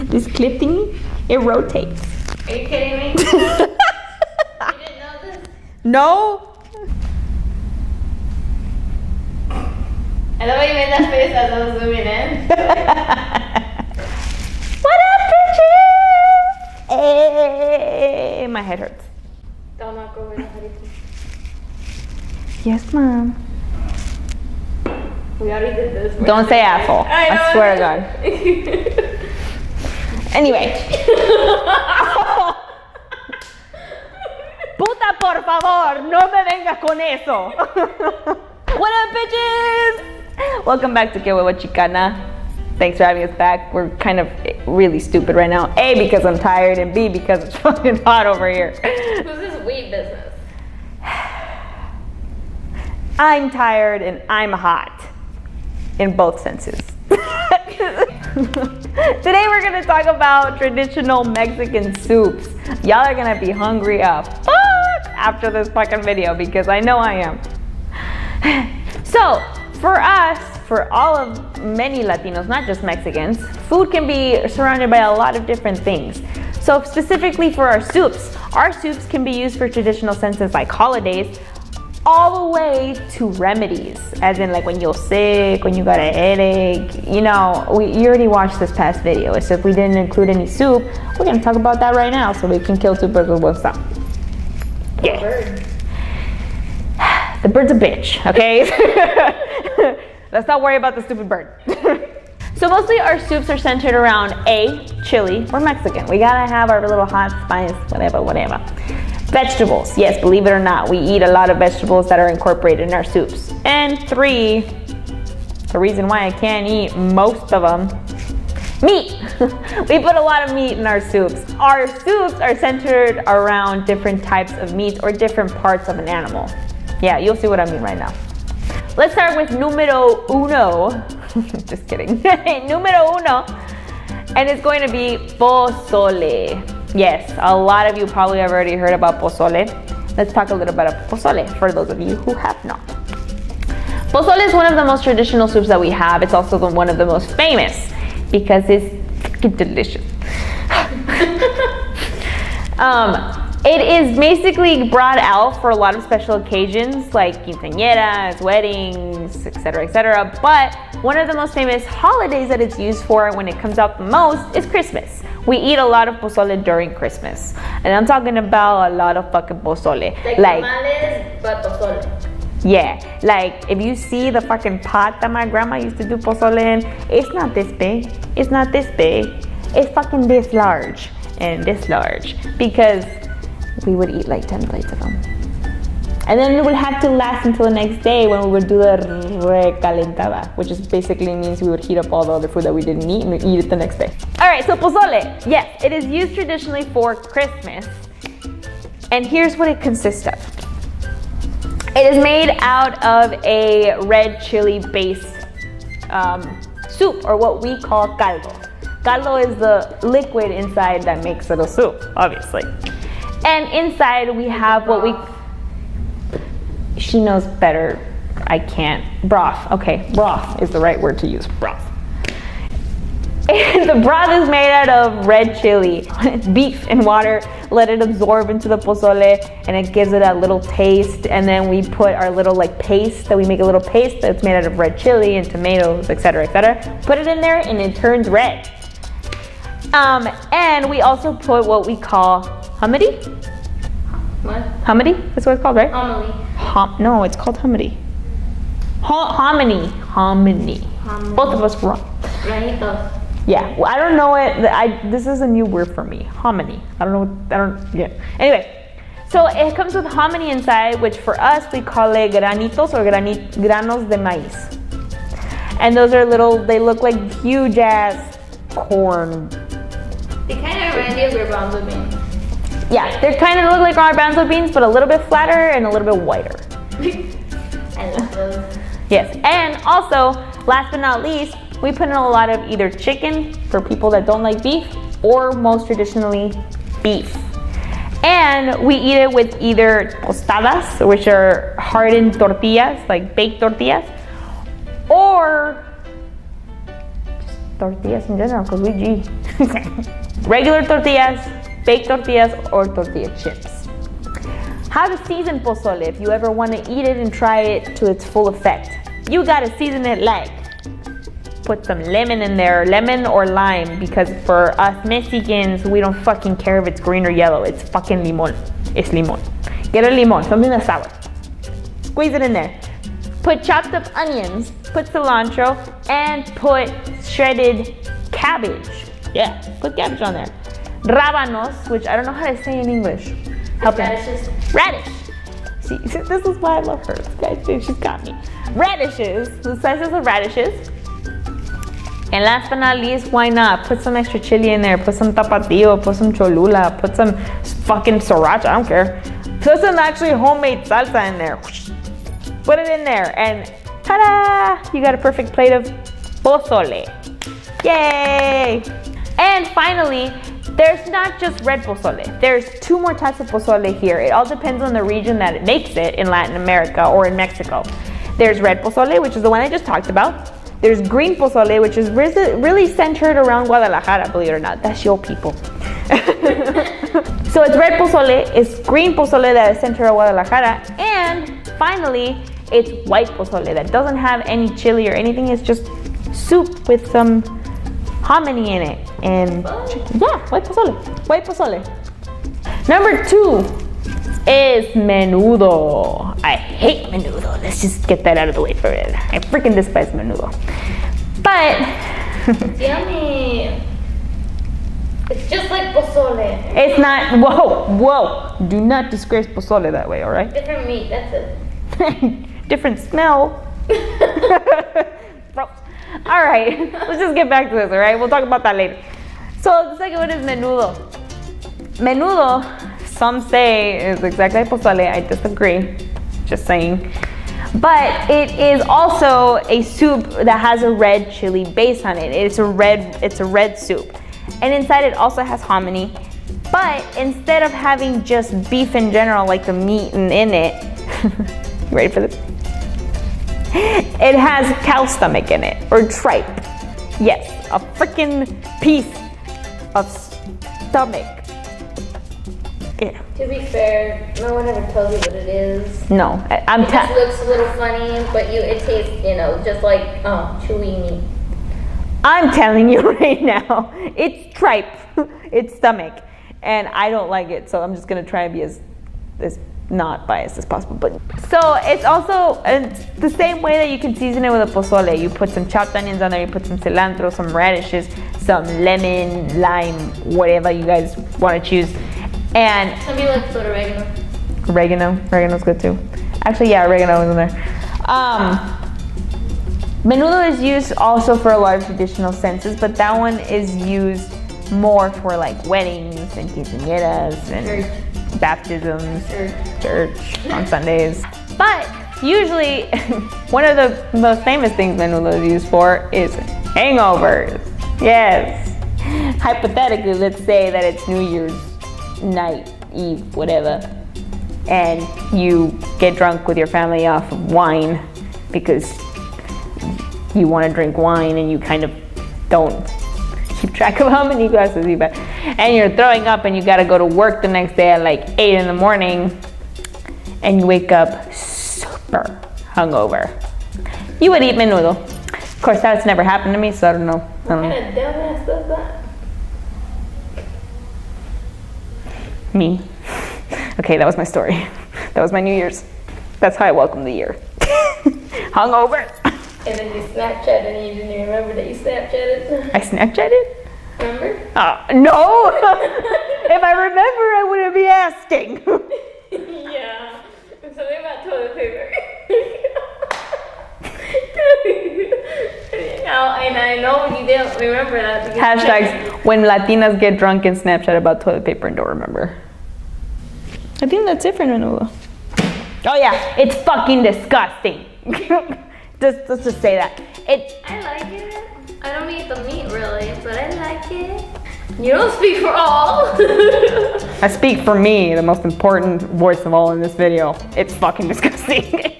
This clip thingy, it rotates. Are you kidding me? You didn't know this? No. I love how you made that face as I was zooming in. What up, bitches? Hey, my head hurts. Don't knock over the hoodie. Yes, mom. We already did this. Don't say asshole. I swear to God. Anyway. Puta, por favor, no me vengas con eso. What up, bitches? Welcome back to Que Huevo Chicana. Thanks for having us back. We're kind of really stupid right now. A, because I'm tired, and B, because it's fucking hot over here. Who's this weed business? I'm tired and I'm hot. In both senses. Today we're gonna talk about traditional Mexican soups. Y'all are gonna be hungry as fuck after this fucking video because I know I am. So, for us, for all of many Latinos, not just Mexicans, food can be surrounded by a lot of different things. So specifically for our soups can be used for traditional senses like holidays, all the way to remedies, as in like when you're sick, when you got a headache. You know, you already watched this past video, so if we didn't include any soup, we're gonna talk about that right now so we can kill two birds with one stone. Yeah. Bird. The bird's a bitch, okay? Let's not worry about the stupid bird. So mostly our soups are centered around A, chili. We're Mexican. We gotta have our little hot spice, whatever. Vegetables, yes, believe it or not, we eat a lot of vegetables that are incorporated in our soups. And 3, the reason why I can't eat most of them, meat. We put a lot of meat in our soups. Our soups are centered around different types of meats or different parts of an animal. Yeah, you'll see what I mean right now. Let's start with numero uno. Just kidding. Numero uno. And it's going to be pozole. Yes, a lot of you probably have already heard about pozole. Let's talk a little bit about pozole for those of you who have not. Pozole is one of the most traditional soups that we have. It's also one of the most famous because it's fucking delicious. It is basically brought out for a lot of special occasions like quinceañeras, weddings, etc., etc. But one of the most famous holidays that it's used for when it comes out the most is Christmas. We eat a lot of pozole during Christmas. And I'm talking about a lot of fucking pozole. Like tamales, but pozole. Yeah, like if you see the fucking pot that my grandma used to do pozole in, it's not this big, it's not this big, it's fucking this large and this large because we would eat like 10 plates of them. And then it would have to last until the next day when we would do the recalentada, which is basically means we would heat up all the other food that we didn't eat and we'd eat it the next day. All right, so pozole, yes, it is used traditionally for Christmas. And here's what it consists of. It is made out of a red chili based soup, or what we call caldo. Caldo is the liquid inside that makes it a soup, obviously. And inside we have what we, she knows better, I can't, broth. Okay, broth is the right word to use, broth. And the broth is made out of red chili, beef and water, let it absorb into the pozole, and it gives it a little taste. And then we put our little like paste, that we make a little paste that's made out of red chili and tomatoes, etc., etc. Put it in there and it turns red. And we also put what we call humidi. What? Humidi? That's what it's called, right? Homily. No, it's called humidi. Hominy. Both of us wrong. Granitos. Yeah, well, I don't know it. This is a new word for me. Hominy. I don't know. Yeah. Anyway, so it comes with hominy inside, which for us we call it granitos or granos de maíz. And those are little. They look like huge ass corn. They kind of remind you of garbanzo beans. Yeah, they kind of look like garbanzo beans, but a little bit flatter and a little bit whiter. I love those. Yes, and also, last but not least, we put in a lot of either chicken for people that don't like beef, or most traditionally, beef. And we eat it with either tostadas, which are hardened tortillas, like baked tortillas, or tortillas in general, because we G. Regular tortillas, baked tortillas, or tortilla chips. How to season pozole if you ever want to eat it and try it to its full effect. You gotta season it like, put some lemon in there, lemon or lime, because for us Mexicans, we don't fucking care if it's green or yellow. It's fucking limon. It's limon. Get a limon, something that's sour. Squeeze it in there. Put chopped up onions, put cilantro, and put shredded cabbage. Yeah, put cabbage on there. Rábanos, which I don't know how to say in English. Help me. Radishes. Radish. See, this is why I love her. Guys, she's got me. Radishes, the sizes of radishes. And last but not least, why not? Put some extra chili in there. Put some tapatio, put some cholula, put some fucking sriracha, I don't care. Put some actually homemade salsa in there. Put it in there and ta-da! You got a perfect plate of pozole. Yay! And finally, there's not just red pozole. There's two more types of pozole here. It all depends on the region that it makes it in Latin America or in Mexico. There's red pozole, which is the one I just talked about. There's green pozole, which is really centered around Guadalajara, believe it or not. That's your people. So it's red pozole, it's green pozole that is centered around Guadalajara, and finally, it's white pozole that doesn't have any chili or anything. It's just soup with some hominy in it. And yeah, white pozole. White pozole. Number 2 is menudo. I hate menudo. Let's just get that out of the way for it. I freaking despise menudo. But Yummy. It's just like pozole. It's not. Whoa. Do not disgrace pozole that way, all right? Different meat, that's it. Different smell. All right, let's just get back to this, all right? We'll talk about that later. So the second one is menudo. Menudo, some say is exactly like pozole. I disagree, just saying. But it is also a soup that has a red chili base on it. It's a red soup. And inside it also has hominy. But instead of having just beef in general, like the meat in it, you ready for this? It has cow stomach in it, or tripe. Yes, a freaking piece of stomach. Yeah. To be fair, no one ever tells you what it is. No, It just looks a little funny, but it tastes, just like chewy meat. I'm telling you right now, it's tripe, it's stomach, and I don't like it, so I'm just gonna try and be as not biased as possible. But so it's also the same way that you can season it with a pozole. You put some chopped onions on there, you put some cilantro, some radishes, some lemon, lime, whatever you guys want to choose. And Some people like to put oregano. Oregano's good too. Actually, yeah, oregano is in there. Menudo is used also for a lot of traditional senses, but that one is used more for like weddings and quinceañeras and baptisms, church on Sundays. But usually, one of the most famous things menudo is used for is hangovers. Yes. Hypothetically, let's say that it's New Year's night, eve, whatever, and you get drunk with your family off of wine because you want to drink wine and you kind of don't keep track of how many glasses you've had, and you're throwing up and you got to go to work the next day at like 8 in the morning, and you wake up super hungover. You would eat menudo. Of course, that's never happened to me, so I don't know. What kind of dumbass does that? Me. Okay, that was my story. That was my New Year's. That's how I welcomed the year. Hungover. And then you Snapchat and you didn't even remember that you Snapchatted. I Snapchatted? Remember? No. If I remember, I wouldn't be asking. Yeah. Something about toilet paper. And I know you didn't remember that. Hashtags when Latinas get drunk and Snapchat about toilet paper and don't remember. I think that's it for menudo. Oh yeah, it's fucking disgusting. Let's just say that. I like it. I don't eat the meat really, but I like it. You don't speak for all. I speak for me, the most important voice of all in this video. It's fucking disgusting.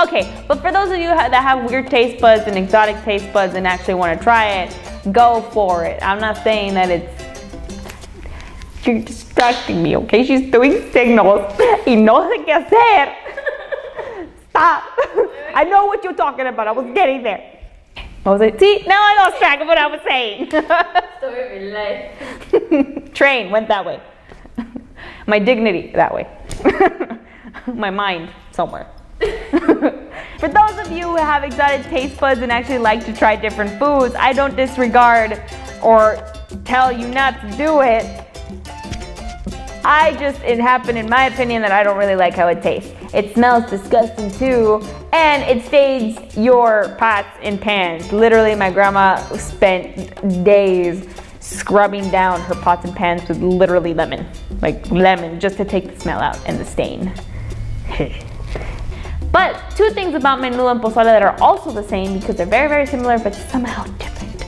Okay, but for those of you that have weird taste buds and exotic taste buds and actually want to try it, go for it. I'm not saying that you're distracting me, okay? She's doing signals. Y no sé qué hacer. Stop. I know what you're talking about. I was getting there. What was it? See, now I lost track of what I was saying. Story of your life. Train went that way. My dignity that way. My mind somewhere. For those of you who have exotic taste buds and actually like to try different foods, I don't disregard or tell you not to do it. It happened in my opinion that I don't really like how it tastes. It smells disgusting too, and it stains your pots and pans. Literally, my grandma spent days scrubbing down her pots and pans with literally lemon, just to take the smell out and the stain. But two things about menudo and pozole that are also the same because they're very, very similar, but somehow different.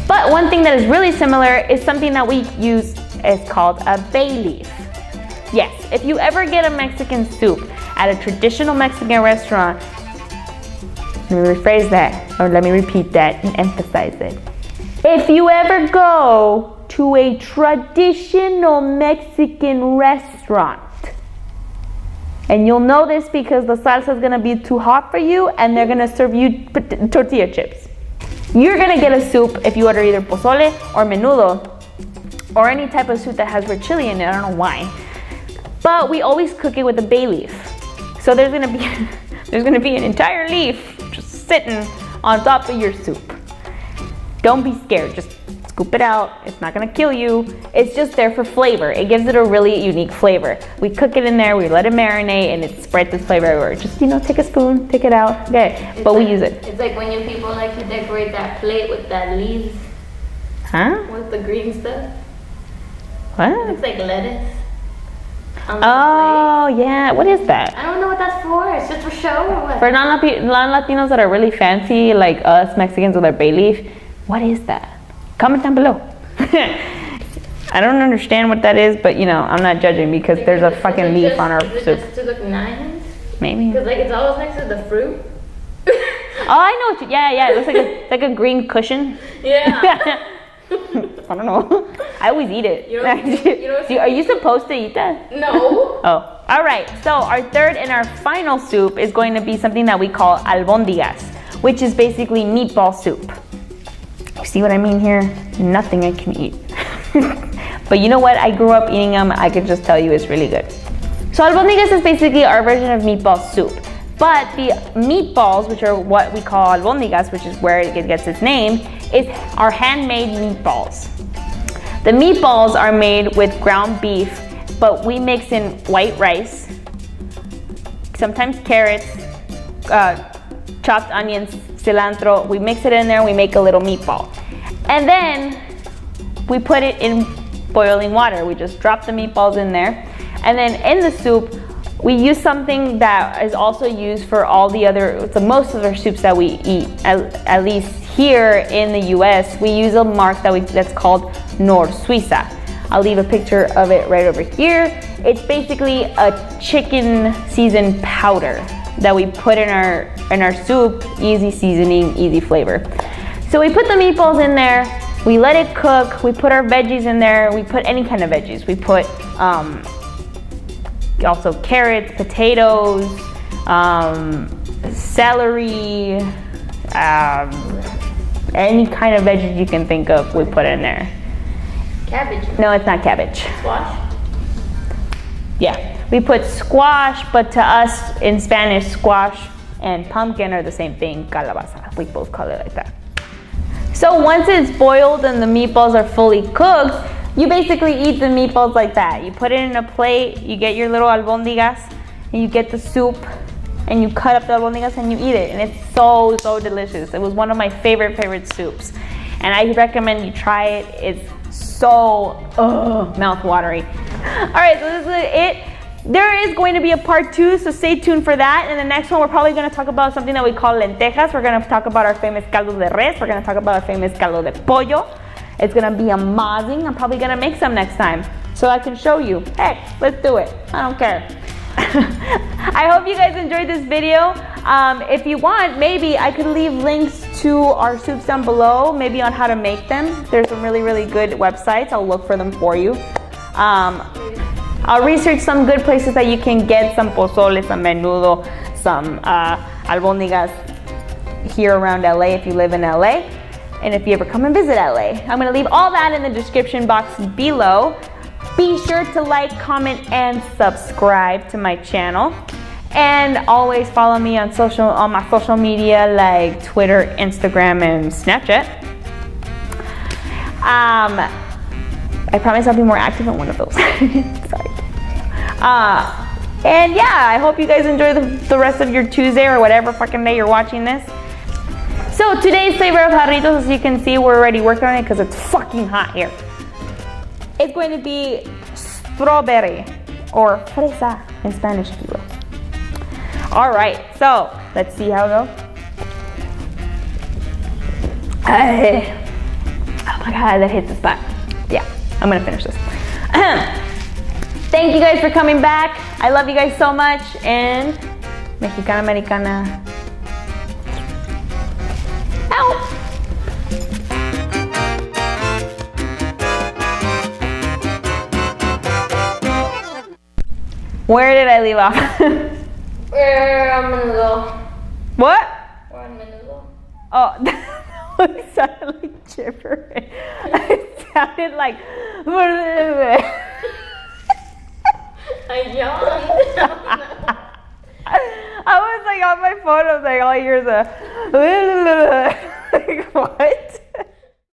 But one thing that is really similar is something that we use. It's called a bay leaf. Yes, if you ever get a Mexican soup at a traditional Mexican restaurant, let me rephrase that, or let me repeat that and emphasize it. If you ever go to a traditional Mexican restaurant, and you'll know this because the salsa is gonna be too hot for you and they're gonna serve you tortilla chips. You're gonna get a soup if you order either pozole or menudo or any type of soup that has red chili in it, I don't know why. But we always cook it with a bay leaf. So there's gonna be an entire leaf just sitting on top of your soup. Don't be scared, just scoop it out. It's not gonna kill you. It's just there for flavor. It gives it a really unique flavor. We cook it in there, we let it marinate, and it spreads its flavor everywhere. Just, take a spoon, take it out, okay. But we use it. It's like when you people like to decorate that plate with that leaves. Huh? With the green stuff. What? It looks like lettuce. Oh, yeah. What is that? I don't know what that's for. It's just for show or what? For non-Latinos that are really fancy, like us Mexicans with our bay leaf, what is that? Comment down below. I don't understand what that is, but I'm not judging because there's a fucking leaf on our soup. Is it just to look nice? Maybe. Because it's always next to the fruit. Oh, I know. Yeah. It looks like a green cushion. Yeah. I don't know. I always eat it. Are you supposed to eat that? No. Oh, all right. So our third and our final soup is going to be something that we call albóndigas, which is basically meatball soup. You see what I mean here? Nothing I can eat. But you know what? I grew up eating them. I can just tell you it's really good. So albóndigas is basically our version of meatball soup. But the meatballs, which are what we call albóndigas, which is where it gets its name, are handmade meatballs. The meatballs are made with ground beef, but we mix in white rice, sometimes carrots, chopped onions, cilantro. We mix it in there and we make a little meatball. And then we put it in boiling water. We just drop the meatballs in there. And then in the soup, we use something that is also used for most of our soups that we eat, at least here in the US. We use a mark that's called Nor Suiza. I'll leave a picture of it right over here. It's basically a chicken seasoned powder that we put in our soup. Easy seasoning, easy flavor. So we put the meatballs in there, we let it cook, we put our veggies in there, we put any kind of veggies. We put also carrots, potatoes, celery, any kind of veggies you can think of, we put in there. Cabbage. No, it's not cabbage. Squash? Yeah, we put squash, but to us in Spanish, squash and pumpkin are the same thing, calabaza. We both call it like that. So once it's boiled and the meatballs are fully cooked, you basically eat the meatballs like that. You put it in a plate, you get your little albóndigas, and you get the soup, and you cut up the albóndigas and you eat it. And it's so, so delicious. It was one of my favorite soups. And I recommend you try it. It's so mouth-watering. All right, so this is it. There is going to be a part 2, so stay tuned for that. And the next one, we're probably going to talk about something that we call lentejas. We're going to talk about our famous caldo de res. We're going to talk about our famous caldo de pollo. It's going to be amazing. I'm probably going to make some next time so I can show you. Hey, let's do it. I don't care. I hope you guys enjoyed this video. If you want, maybe I could leave links to our soups down below, maybe on how to make them. There's some really, really good websites. I'll look for them for you. I'll research some good places that you can get some pozole, some menudo, some albóndigas here around LA if you live in LA. And if you ever come and visit LA, I'm gonna leave all that in the description box below. Be sure to like, comment, and subscribe to my channel. And always follow me on my social media like Twitter, Instagram, and Snapchat. I promise I'll be more active on one of those. Sorry. And yeah, I hope you guys enjoy the rest of your Tuesday or whatever fucking day you're watching this. So today's flavor of jarritos, as you can see, we're already working on it because it's fucking hot here. It's going to be strawberry or fresa in Spanish, if you will. All right, so let's see how it goes. Oh my God, that hits the spot. Yeah, I'm gonna finish this. Thank you guys for coming back. I love you guys so much. And Mexicana Americana. Out. Where did I leave off? We're on Menudo. What? We're on Menudo. Oh, that sounded like gibberish. It sounded like. I yawned. I was like on my phone. I was like, all I hear is a. Like, what?